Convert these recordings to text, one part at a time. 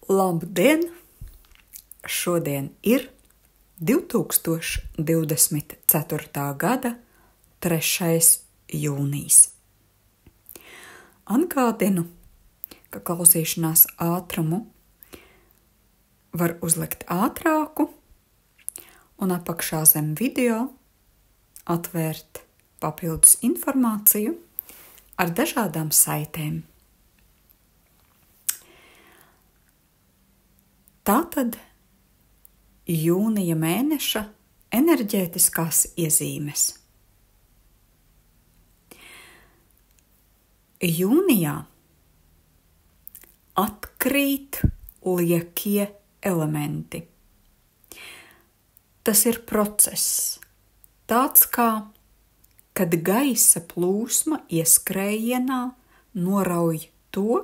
Labdien! Šodien ir 2024. gada 3. jūnijas. Atgādinu, ka klausīšanās ātrumu var uzlikt ātrāku un apakšā zem video atvērt papildus informāciju ar dažādām saitēm. Tātad jūnija mēneša enerģētiskās iezīmes. Jūnijā atkrīt liekie elementi. Tas ir process, tāds kā, kad gaisa plūsma ieskrējienā norauj to,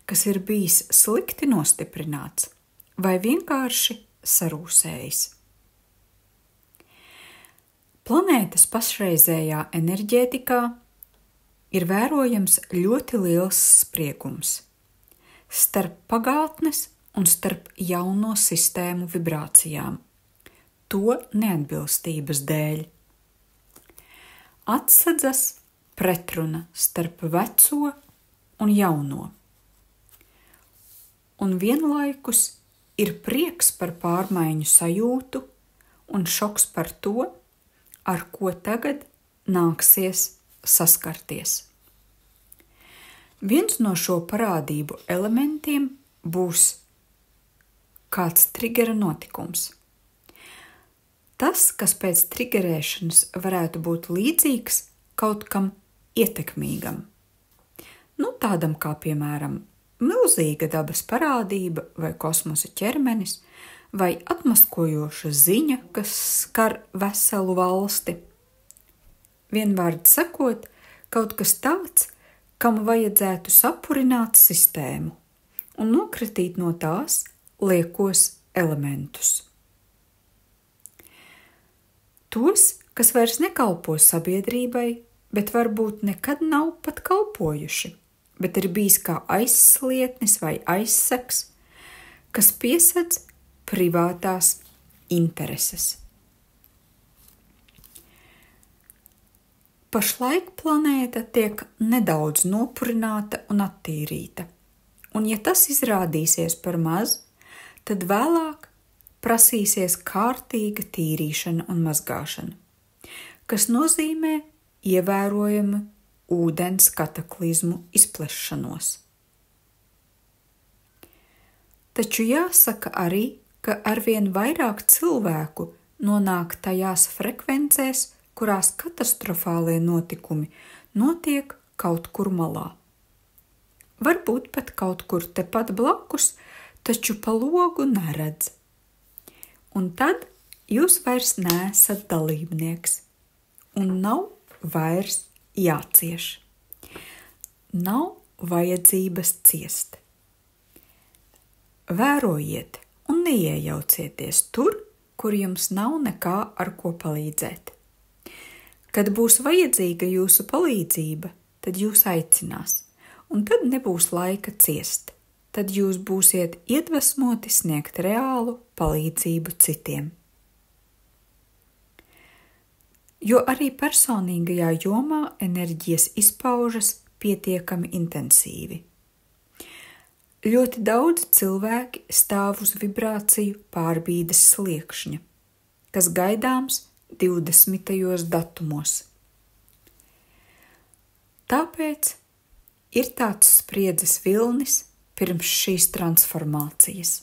kas ir bijis slikti nostiprināts vai vienkārši sarūsējis. Planētas pašreizējā enerģētikā ir vērojams ļoti liels spriegums starp pagātnes un starp jauno sistēmu vibrācijām, to neatbilstības dēļ. Atsadzas pretruna starp veco un jauno, un vienlaikus ir prieks par pārmaiņu sajūtu un šoks par to, ar ko tagad nāksies saskarties. Viens no šo parādību elementiem būs kāds trigera notikums. Tas, kas pēc trigerēšanas varētu būt līdzīgs kaut kam ietekmīgam. Tādam kā, piemēram, milzīga dabas parādība vai kosmosa ķermenis vai atmaskojoša ziņa, kas skar veselu valsti. Vienvārds sakot, kaut kas tāds, kam vajadzētu sapurināt sistēmu un nokritīt no tās liekos elementus. Tos, kas vairs nekalpo sabiedrībai, bet varbūt nekad nav pat kalpojuši, bet ir bijis kā aizslietnis vai aizsegs, kas piesedz privātās intereses. Pašlaik planēta tiek nedaudz nopurināta un attīrīta, un ja tas izrādīsies par maz, tad vēlāk prasīsies kārtīga tīrīšana un mazgāšana, kas nozīmē ievērojamu ūdens kataklizmu izplešanos. Taču jāsaka arī, ka arvien vairāk cilvēku nonāk tajās frekvencēs, kurās katastrofālie notikumi notiek kaut kur malā. Varbūt pat kaut kur tepat blakus, taču pa logu neredz. Un tad jūs vairs neesat dalībnieks, un nav vairs jācieš. Nav vajadzības ciest. Vērojiet un neiejaucieties tur, kur jums nav nekā ar ko palīdzēt. Kad būs vajadzīga jūsu palīdzība, tad jūs aicinās, un tad nebūs laika ciest. Tad jūs būsiet iedvesmoti sniegt reālu palīdzību citiem. Jo arī personīgajā jomā enerģijas izpaužas pietiekami intensīvi. Ļoti daudz cilvēki stāv uz vibrāciju pārbīdes sliekšņa, kas gaidāms 20. datumos. Tāpēc ir tāds spriedzes vilnis pirms šīs transformācijas.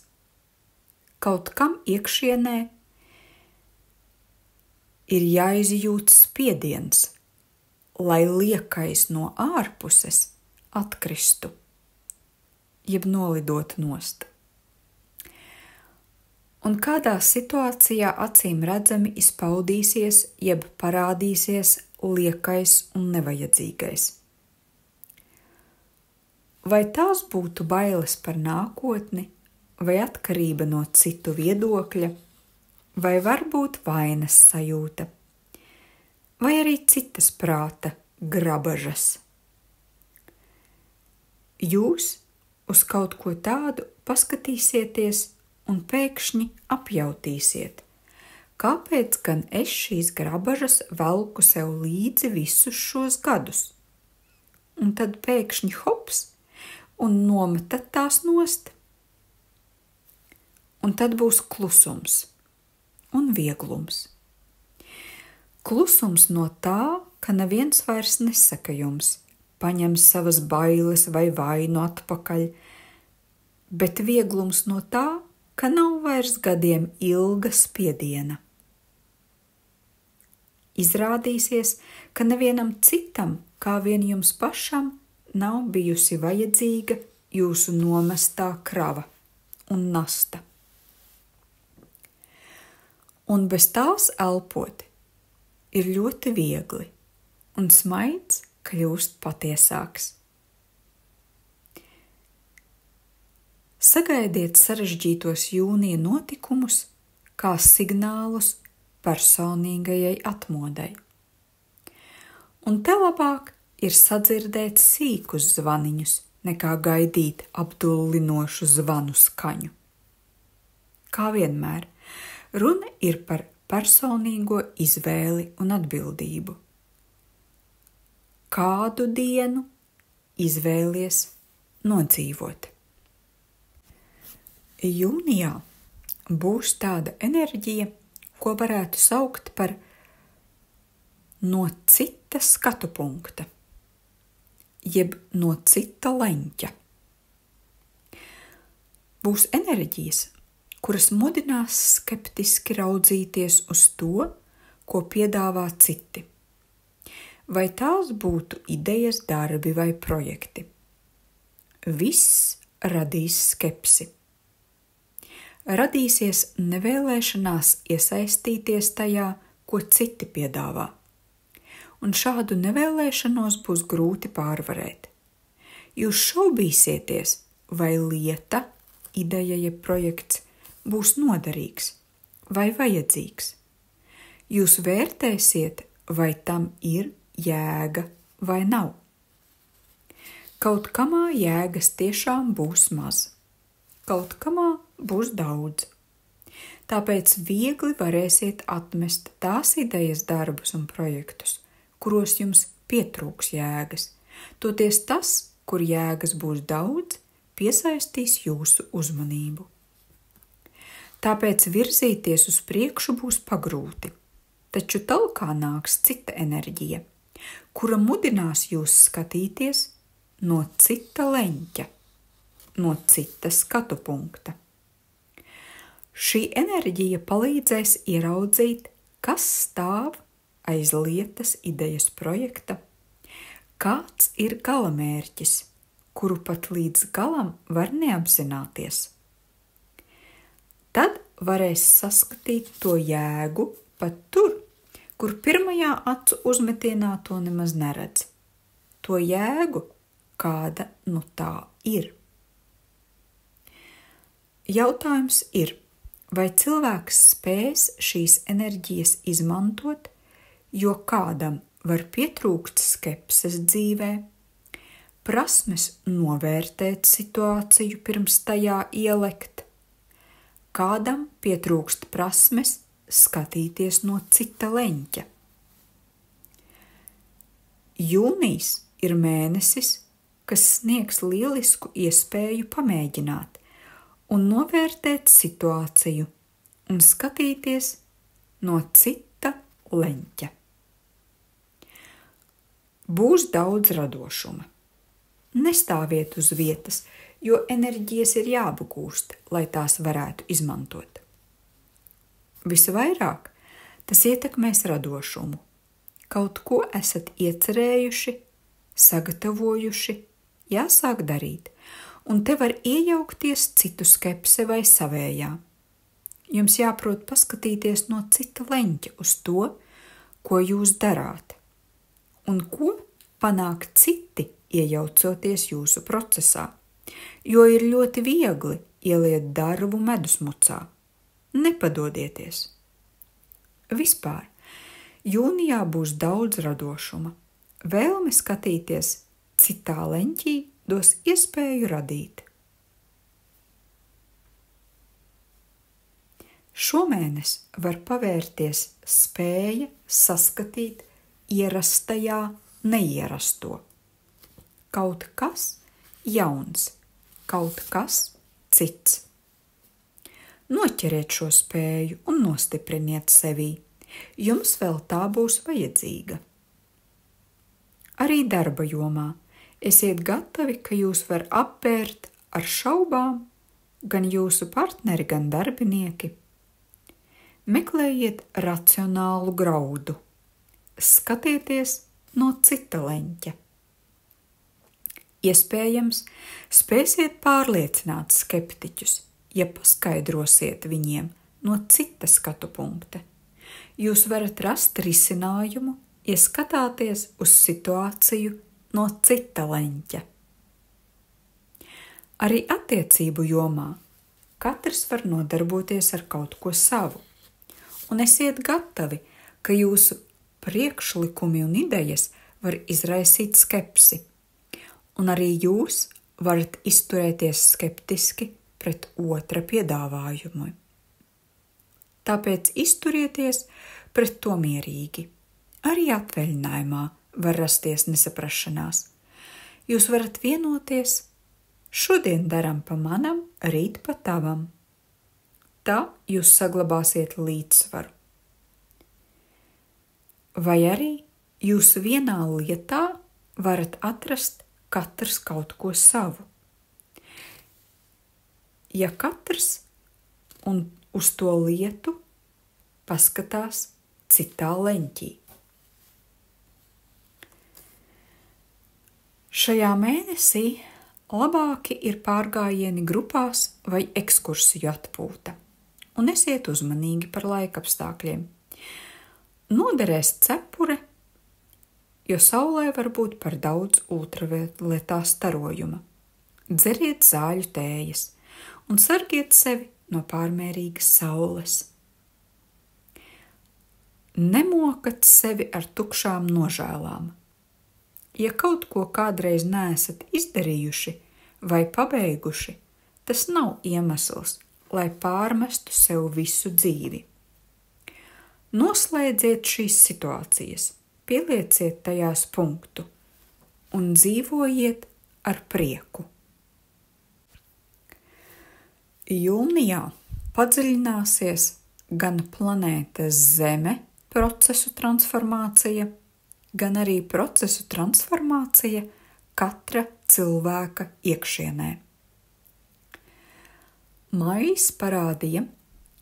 Kaut kam iekšienē ir jāizjūt spiediens, lai liekais no ārpuses atkristu, jeb nolidot nost. Un kādā situācijā acīm redzami izpaudīsies, jeb parādīsies liekais un nevajadzīgais. Vai tās būtu bailes par nākotni, vai atkarība no citu viedokļa, vai varbūt vainas sajūta, vai arī citas prāta grabažas. Jūs uz kaut ko tādu paskatīsieties un pēkšņi apjautīsiet. Kāpēc gan es šīs grabažas velku sev līdzi visus šos gadus? Un tad pēkšņi hops un nometat tās nost. Un tad būs klusums un vieglums. Klusums no tā, ka neviens vairs nesaka jums, paņem savas bailes vai vainu atpakaļ, bet vieglums no tā, ka nav vairs gadiem ilga spiediena. Izrādīsies, ka nevienam citam, kā vien jums pašam, nav bijusi vajadzīga jūsu nomestā krava un nasta. Un bez tās elpot ir ļoti viegli, un smaids kļūst patiesāks. Sagaidiet sarežģītos jūnija notikumus kā signālus personīgajai atmodai. Un te labāk ir sadzirdēt sīkus zvaniņus, nekā gaidīt apdullinošu zvanu skaņu. Kā vienmēr, runa ir par personīgo izvēli un atbildību. Kādu dienu izvēlies nodzīvot? Jūnijā būs tāda enerģija, ko varētu saukt par no cita skatu punkta, jeb no cita leņķa. Būs enerģijas, kuras mudinās skeptiski raudzīties uz to, ko piedāvā citi. Vai tās būtu idejas, darbi vai projekti. Viss radīs skepsi. Radīsies nevēlēšanās iesaistīties tajā, ko citi piedāvā. Un šādu nevēlēšanos būs grūti pārvarēt. Jūs šaubīsieties, vai lieta, ideja jeb projekts būs noderīgs vai vajadzīgs. Jūs vērtēsiet, vai tam ir jēga vai nav. Kaut kamā jēgas tiešām būs maz, kaut kamā būs daudz. Tāpēc viegli varēsiet atmest tās idejas, darbus un projektus, kuros jums pietrūks jēgas. Toties tas, kur jēgas būs daudz, piesaistīs jūsu uzmanību. Tāpēc virzīties uz priekšu būs pagrūti, taču talkā nāks cita enerģija, kura mudinās jūs skatīties no cita leņķa, no cita skatu punkta. Šī enerģija palīdzēs ieraudzīt, kas stāv aiz lietas, idejas, projekta, kāds ir galamērķis, kuru pat līdz galam var neapzināties. Tad varēs saskatīt to jēgu pat tur, kur pirmajā acu uzmetienā to nemaz neredz. To jēgu, kāda nu tā ir. Jautājums ir, vai cilvēks spēs šīs enerģijas izmantot, jo kādam var pietrūkt skepses dzīvē, prasmes novērtēt situāciju pirms tajā ielekt, kādam pietrūkst prasmes skatīties no cita leņķa. Jūnijs ir mēnesis, kas sniegs lielisku iespēju pamēģināt un novērtēt situāciju un skatīties no cita leņķa. Būs daudz radošuma. Nestāviet uz vietas, jo enerģijas ir jāapgūst, lai tās varētu izmantot. Visvairāk tas ietekmēs radošumu. Kaut ko esat iecerējuši, sagatavojuši, jāsāk darīt, un te var iejaukties citu skepse vai savējā. Jums jāprot paskatīties no cita leņķa uz to, ko jūs darāt, un ko panāk citi, iejaucoties jūsu procesā, jo ir ļoti viegli ieliet darbu medusmucā. Nepadodieties! Vispār, jūnijā būs daudz radošuma. Vēlme skatīties citā leņķī dos iespēju radīt Šomēnes var pavērties spēja saskatīt ierastajā neierasto. Kaut kas jauns, kaut kas cits. Noķeriet šo spēju un nostipriniet sevī. Jums vēl tā būs vajadzīga. Arī darba jomā esiet gatavi, ka jūs var apbērt ar šaubām gan jūsu partneri, gan darbinieki. Meklējiet racionālu graudu. Skatieties no cita leņķa. Iespējams, spēsiet pārliecināt skeptiķus, ja paskaidrosiet viņiem no cita skatu punkta. Jūs varat rast risinājumu, ja skatāties uz situāciju no cita leņķa. Arī attiecību jomā katrs var nodarboties ar kaut ko savu, un esiet gatavi, ka jūsu priekšlikumi un idejas var izraisīt skepsi, un arī jūs varat izturēties skeptiski pret otra piedāvājumu. Tāpēc izturieties pret to mierīgi. Arī atvaļinājumā var rasties nesaprašanās. Jūs varat vienoties, šodien daram pa manam, rīt pa tavam. Tā jūs saglabāsiet līdzsvaru. Vai arī jūs vienā lietā varat atrast katrs kaut ko savu. Ja katrs un uz to lietu paskatās citā leņķī. Šajā mēnesī labāki ir pārgājieni grupās vai ekskursiju atpūta, un esiet uzmanīgi par laikapstākļiem. Noderēs cepure, jo saulē var būt par daudz ultravioletā starojuma. Dzeriet zāļu tējas un sargiet sevi no pārmērīgas saules. Nemokat sevi ar tukšām nožēlām. Ja kaut ko kādreiz neesat izdarījuši vai pabeiguši, tas nav iemesls, lai pārmestu sev visu dzīvi. Noslēdziet šīs situācijas, pielieciet tajās punktu un dzīvojiet ar prieku. Jūnijā padziļināsies gan planētas Zeme procesu transformācija, gan arī procesu transformācija katra cilvēka iekšienē. Maijs parādīja,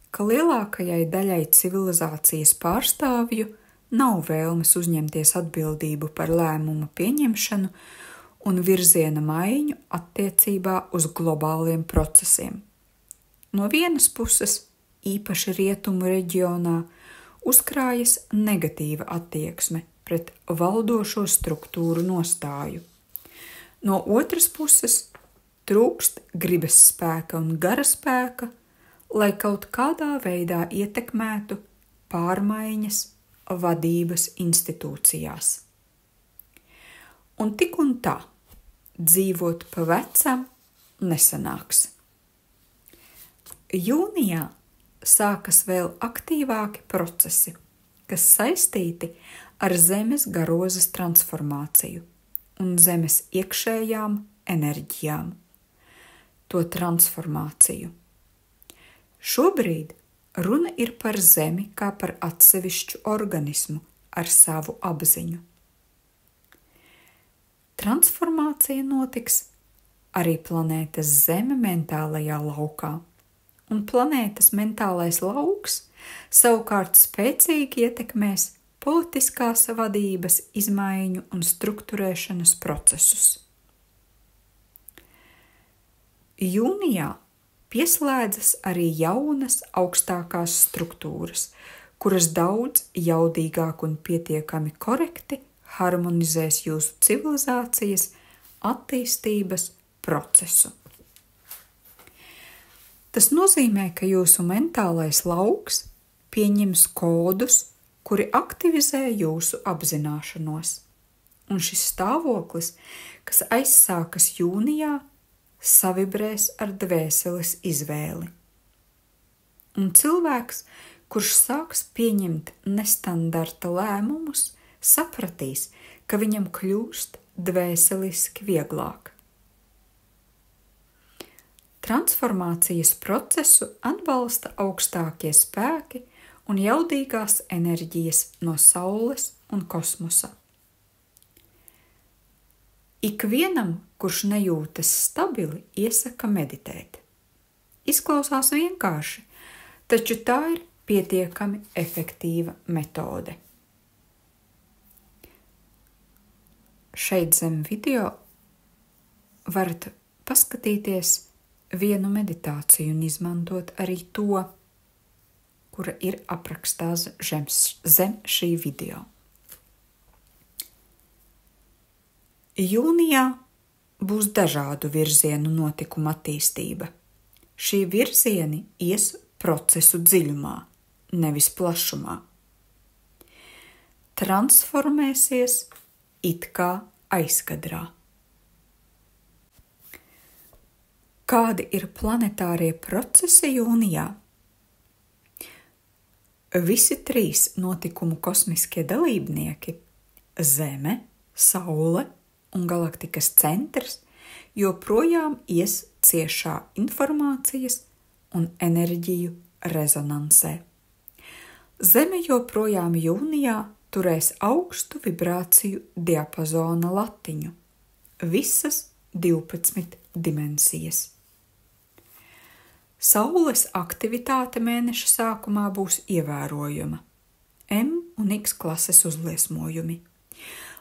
ka lielākajai daļai civilizācijas pārstāvju nav vēlmes uzņemties atbildību par lēmumu pieņemšanu un virziena maiņu attiecībā uz globāliem procesiem. No vienas puses, īpaši rietumu reģionā, uzkrājas negatīva attieksme pret valdošo struktūru nostāju. No otras puses, trūkst gribas spēka un gara spēka, lai kaut kādā veidā ietekmētu pārmaiņas vadības institūcijās. Un tik un tā, dzīvot pa vecam nesanāks. Jūnijā sākas vēl aktīvāki procesi, kas saistīti ar Zemes garozas transformāciju un Zemes iekšējām enerģijām, to transformāciju. Šobrīd runa ir par Zemi kā par atsevišķu organismu ar savu apziņu. Transformācija notiks arī planētas Zeme mentālajā laukā, un planētas mentālais lauks savukārt spēcīgi ietekmēs politiskās vadības izmaiņu un strukturēšanas procesus. Jūnijā pieslēdzas arī jaunas augstākās struktūras, kuras daudz jaudīgāk un pietiekami korekti harmonizēs jūsu civilizācijas attīstības procesu. Tas nozīmē, ka jūsu mentālais lauks pieņems kodus, kuri aktivizē jūsu apzināšanos. Un šis stāvoklis, kas aizsākas jūnijā, savibrēs ar dvēseles izvēli. un cilvēks, kurš sāks pieņemt nestandarta lēmumus, sapratīs, ka viņam kļūst dvēseliski vieglāk. Transformācijas procesu atbalsta augstākie spēki un jaudīgās enerģijas no Saules un kosmosa. Ikvienam, kurš nejūtas stabili, iesaka meditēt. Izklausās vienkārši, taču tā ir pietiekami efektīva metode. Šeit zem video varat paskatīties vienu meditāciju un izmantot arī to, kura ir aprakstā zem šī video. Jūnijā būs dažādu virzienu notikuma attīstība. Šie virzieni ies procesu dziļumā, nevis plašumā. Transformēsies it kā aizkadrā. Kādi ir planetārie procesi jūnijā? Visi 3 notikumu kosmiskie dalībnieki – Zeme, Saule un galaktikas centrs joprojām ies ciešā informācijas un enerģiju rezonansē. Zeme joprojām jūnijā turēs augstu vibrāciju diapazona latiņu, visas 12 dimensijas. Saules aktivitāte mēneša sākumā būs ievērojama – M un X klases uzliesmojumi.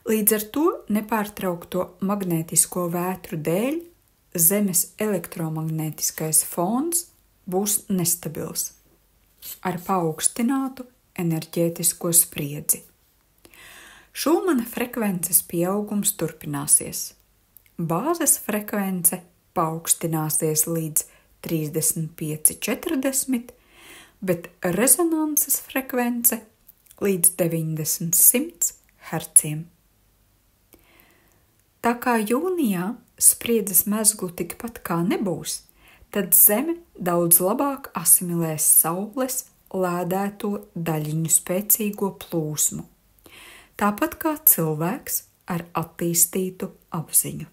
Līdz ar to nepārtraukto magnētisko vētru dēļ Zemes elektromagnētiskais fons būs nestabils, ar paaugstinātu enerģētisko spriedzi. Šūmana frekvences pieaugums turpināsies. Bāzes frekvence paaugstināsies līdz 35–40, bet rezonanses frekvence līdz 90–100 herciem. Tā kā jūnijā spriedzes mezglu tikpat kā nebūs, tad Zeme daudz labāk asimilēs Saules lēdēto daļiņu spēcīgo plūsmu, tāpat kā cilvēks ar attīstītu apziņu.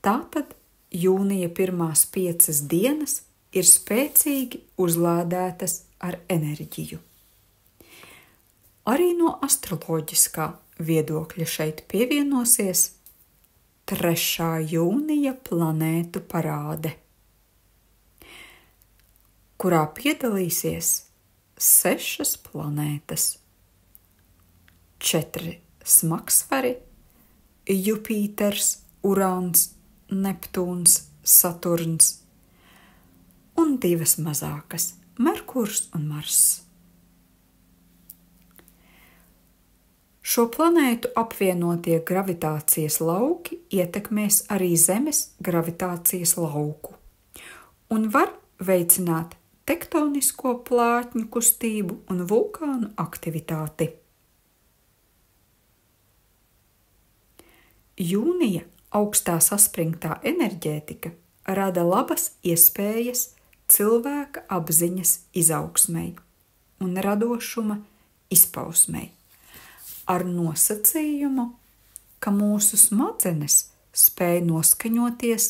Tātad jūnija pirmās 5 dienas ir spēcīgi uzlādētas ar enerģiju. Arī no astroloģiskā viedokļa šeit pievienosies 3. jūnija planētu parāde, kurā piedalīsies 6 planētas, 4 smagsvari – Jupīters, Urāns, Neptūns, Saturns un 2 mazākas – Merkurs un Marss. Šo planētu apvienotie gravitācijas lauki ietekmēs arī Zemes gravitācijas lauku un var veicināt tektonisko plātņu kustību un vulkānu aktivitāti. Jūnija augstā saspringtā enerģētika rada labas iespējas cilvēka apziņas izaugsmei un radošuma izpausmei, ar nosacījumu, ka mūsu smadzenes spēj noskaņoties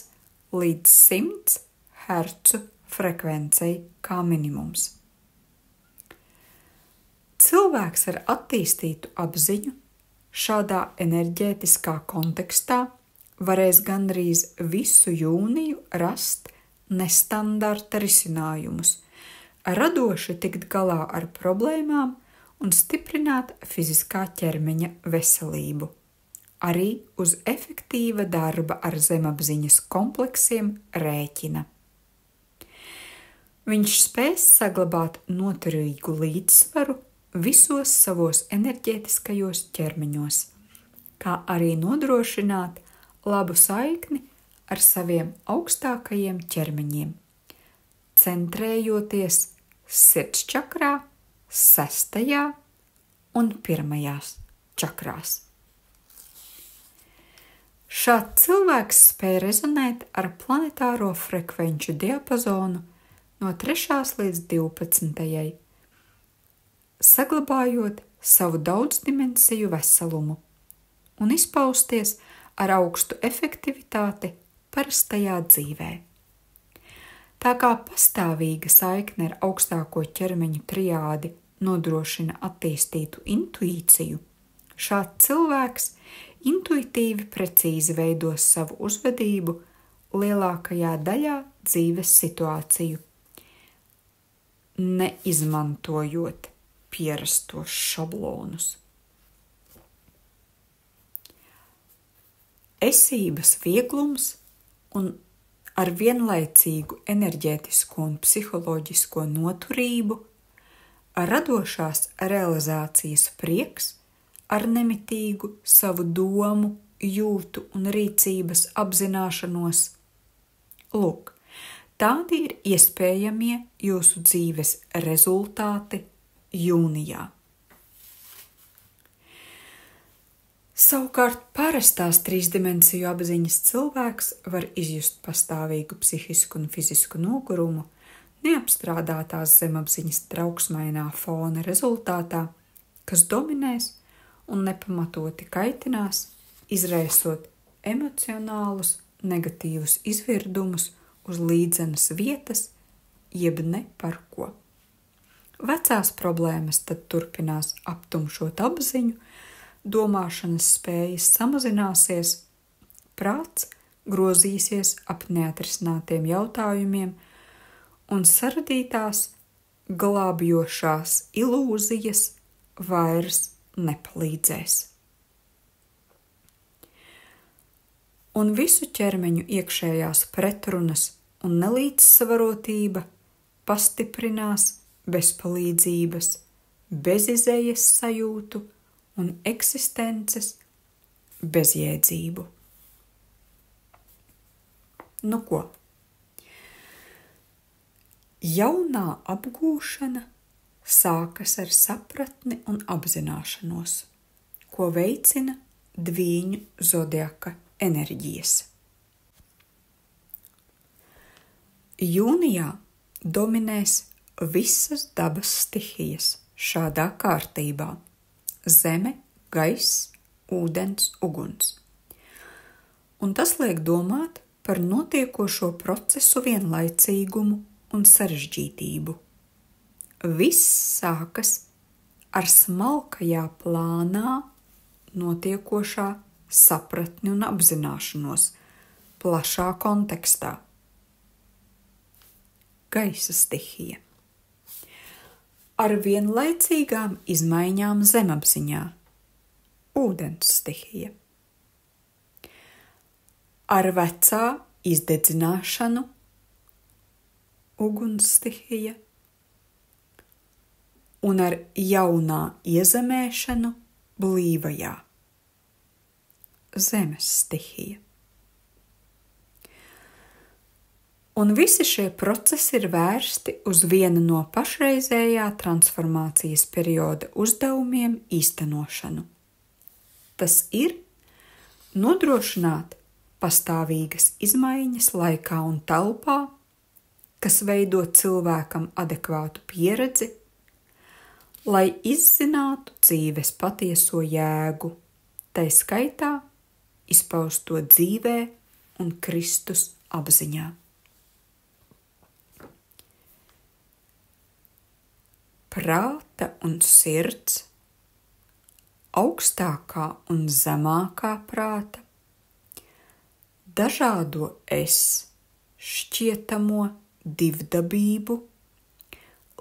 līdz 100 hercu frekvencei kā minimums. Cilvēks ar attīstītu apziņu šādā enerģētiskā kontekstā varēs gandrīz visu jūniju rast nestandarta risinājumus, radoši tikt galā ar problēmām un stiprināt fiziskā ķermeņa veselību, arī uz efektīva darba ar zemapziņas kompleksiem rēķina. Viņš spēs saglabāt noturīgu līdzsvaru visos savos enerģētiskajos ķermeņos, kā arī nodrošināt labu saikni ar saviem augstākajiem ķermeņiem, centrējoties sirdsčakrā, 6. un 1. čakrās. Šāds cilvēks spēj rezonēt ar planetāro frekvenču diapazonu no 3. līdz 12. saglabājot savu daudzdimensiju veselumu un izpausties ar augstu efektivitāti parastajā dzīvē. Tā kā pastāvīga saikne ar augstāko ķermeņa triādi nodrošina attīstītu intuīciju, šāds cilvēks intuitīvi precīzi veidos savu uzvedību lielākajā daļā dzīves situāciju, neizmantojot pierastos šablonus. Esības vieglums un ar vienlaicīgu enerģētisko un psiholoģisko noturību, radošās realizācijas prieks ar nemitīgu savu domu, jūtu un rīcības apzināšanos. Lūk, tādi ir iespējamie jūsu dzīves rezultāti jūnijā. Savukārt parastās trīsdimensiju apziņas cilvēks var izjust pastāvīgu psihisku un fizisku nogurumu neapstrādātās zemapziņas trauksmainā fona rezultātā, kas dominēs un nepamatoti kaitinās, izraisot emocionālus negatīvus izvirdumus uz līdzenas vietas, jeb ne par ko. Vecās problēmas tad turpinās aptumšot apziņu, domāšanas spējas samazināsies, prāts grozīsies ap neatrisinātiem jautājumiem un saradītās glābjošās ilūzijas vairs nepalīdzēs. Un visu ķermeņu iekšējās pretrunas un nelīdzsvarotība pastiprinās bezpalīdzības, bezizējas sajūtu un eksistences bezjēdzību. Nu ko? Jaunā apgūšana sākas ar sapratni un apzināšanos, ko veicina Dvīņu zodiaka enerģijas. Jūnijā dominēs visas dabas stihijas šādā kārtībā: zeme, gaiss, ūdens, uguns. Un tas liek domāt par notiekošo procesu vienlaicīgumu un sarežģītību. Viss sākas ar smalkajā plānā notiekošā sapratni un apzināšanos plašā kontekstā. Gaisa stihija. Ar vienlaicīgām izmaiņām zemapziņā. Ūdens stihija. Ar vecā izdedzināšanu. Uguns stihija. Un ar jaunā iezemēšanu blīvajā. Zemes stihija. Un visi šie procesi ir vērsti uz vienu no pašreizējā transformācijas perioda uzdevumiem īstenošanu. Tas ir nodrošināt pastāvīgas izmaiņas laikā un telpā, kas veido cilvēkam adekvātu pieredzi, lai izzinātu dzīves patieso jēgu, tai skaitā izpaust to dzīvē un Kristus apziņā. Prāta un sirds, augstākā un zemākā prāta, dažādo es, šķietamo divdabību,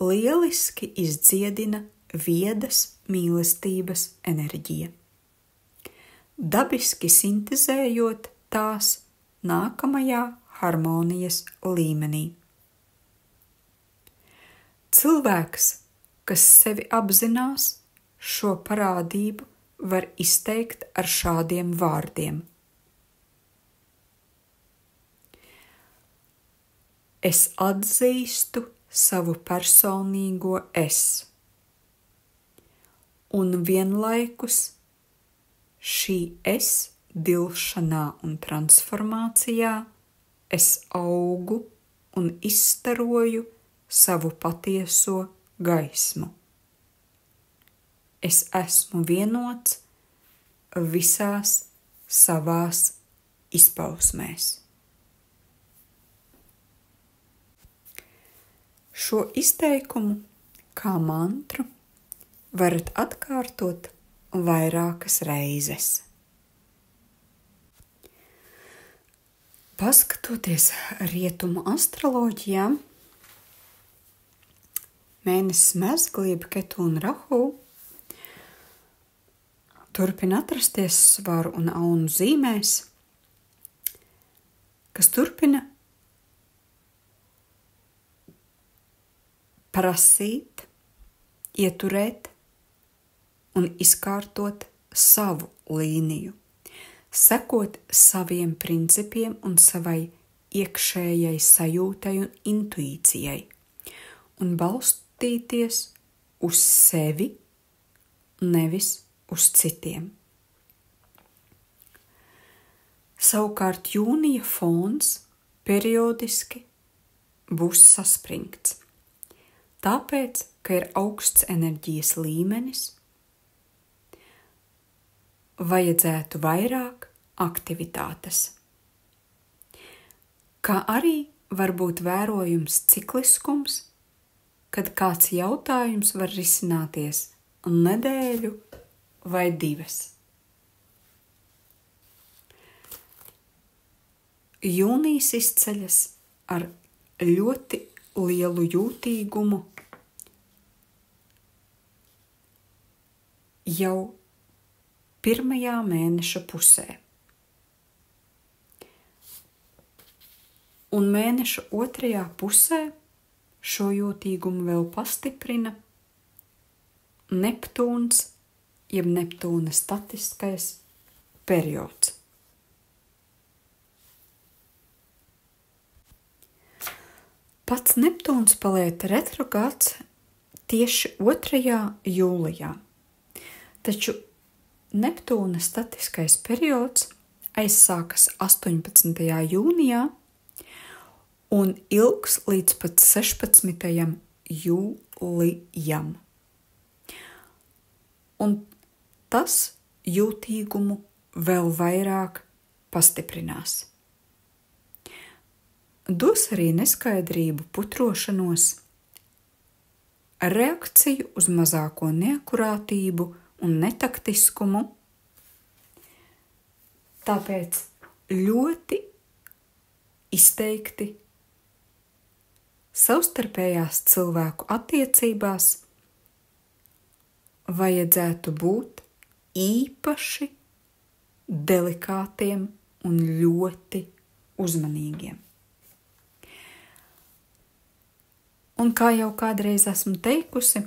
lieliski izdziedina viedas mīlestības enerģija, dabiski sintezējot tās nākamajā harmonijas līmenī. Cilvēks, kas sevi apzinās, šo parādību var izteikt ar šādiem vārdiem. Es atzīstu savu personīgo es, un vienlaikus šī es dilšanā un transformācijā es augu un izstaroju savu patieso gaismu. Es esmu vienots visās savās izpausmēs. Šo izteikumu kā mantru varat atkārtot vairākas reizes. Paskatoties rietumu astroloģijā, mēnesis mezgli, jeb Ketu un Rahu, turpina atrasties svaru un aunu zīmēs, kas turpina prasīt, ieturēt un izkārtot savu līniju, sekot saviem principiem un savai iekšējai sajūtai un intuīcijai, un balstīties uz sevi, nevis uz citiem. Savukārt jūnija fons periodiski būs saspringts, tāpēc, ka ir augsts enerģijas līmenis, vajadzētu vairāk aktivitātes. Kā arī var būt vērojums cikliskums, kad kāds jautājums var risināties nedēļu vai 2. Jūnijas izceļas ar ļoti lielu jūtīgumu jau pirmajā mēneša pusē. Un mēneša otrajā pusē šo jūtīgumu vēl pastiprina Neptūns, jeb Neptūna statiskais periods. Pats Neptūns paliek retrogrāds tieši 2. jūlijā, taču Neptūna statiskais periods aizsākas 18. jūnijā un ilgs līdz pat 16. jūlijam. Un tas jūtīgumu vēl vairāk pastiprinās. Dos arī neskaidrību, putrošanos, reakciju uz mazāko neakurātību un netaktiskumu, tāpēc ļoti izteikti savstarpējās cilvēku attiecībās vajadzētu būt īpaši delikātiem un ļoti uzmanīgiem. Un kā jau kādreiz esmu teikusi,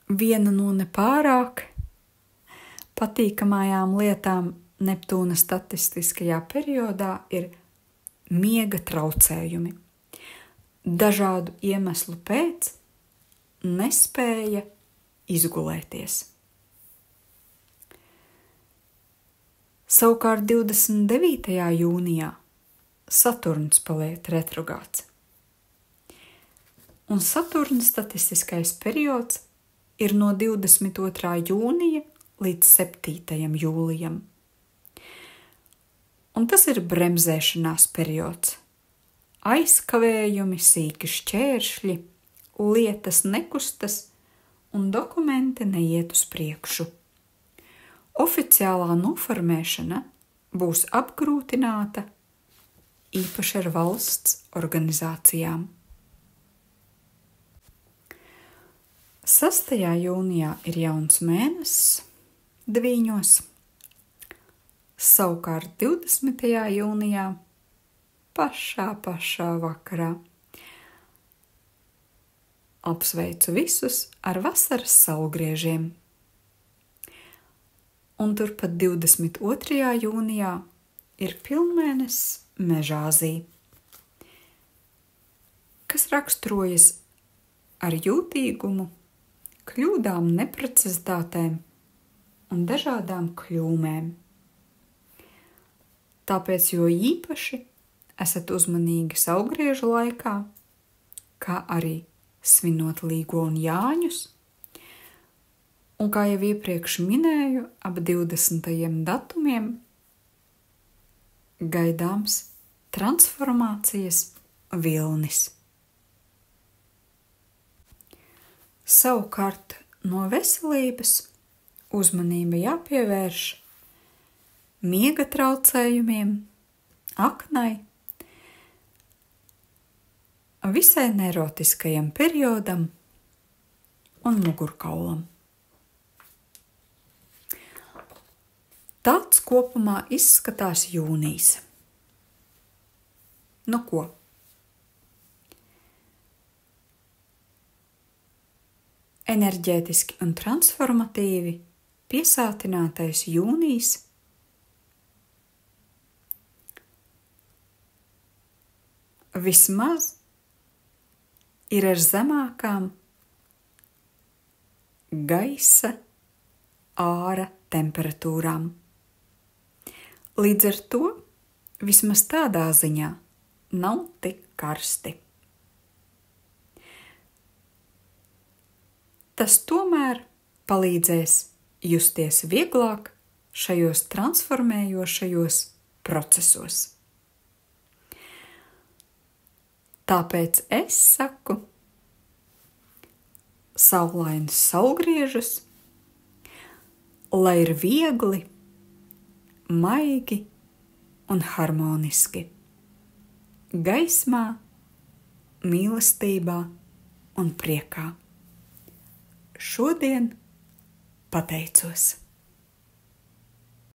viena no nepārāk patīkamajām lietām Neptūna statistiskajā periodā ir miega traucējumi. Dažādu iemeslu pēc nespēja izgulēties. Savukārt 29. jūnijā Saturns paliek retrogrāds. Un Saturna statistiskais periods ir no 22. jūnija līdz 7. jūlijam. Un tas ir bremzēšanās periods. Aizkavējumi, sīki šķēršļi, lietas nekustas un dokumenti neiet uz priekšu. Oficiālā noformēšana būs apgrūtināta, īpaši ar valsts organizācijām. 6. jūnijā ir jauns mēnesis Dvīņos, savukārt 20. jūnijā pašā vakarā apsveicu visus ar vasaras saulgriežiem. Un turpat 22. jūnijā ir pilnmēnesis Mežāzī, kas raksturojas ar jūtīgumu, kļūdām, neprecizitātēm un dažādām kļūmēm. Tāpēc jo īpaši esat uzmanīgi saulgriežu laikā, kā arī svinot Līgo un Jāņus. Un kā jau iepriekš minēju, ap 20. datumiem gaidāms transformācijas vilnis. Savukārt no veselības uzmanība jāpievērš miega traucējumiem, aknai, visai neirotiskajam periodam un mugurkaulam. Tāds kopumā izskatās jūnijs. Nu ko? Enerģētiski un transformatīvi piesātinātais jūnijs vismaz ir ar zemākām gaisa āra temperatūrām. Līdz ar to vismaz tādā ziņā nav tik karsti. Tas tomēr palīdzēs justies vieglāk šajos transformējošajos procesos. Tāpēc es saku saulainus saulgriežus, lai ir viegli, maigi un harmoniski, gaismā, mīlestībā un priekā. Šodien pateicos!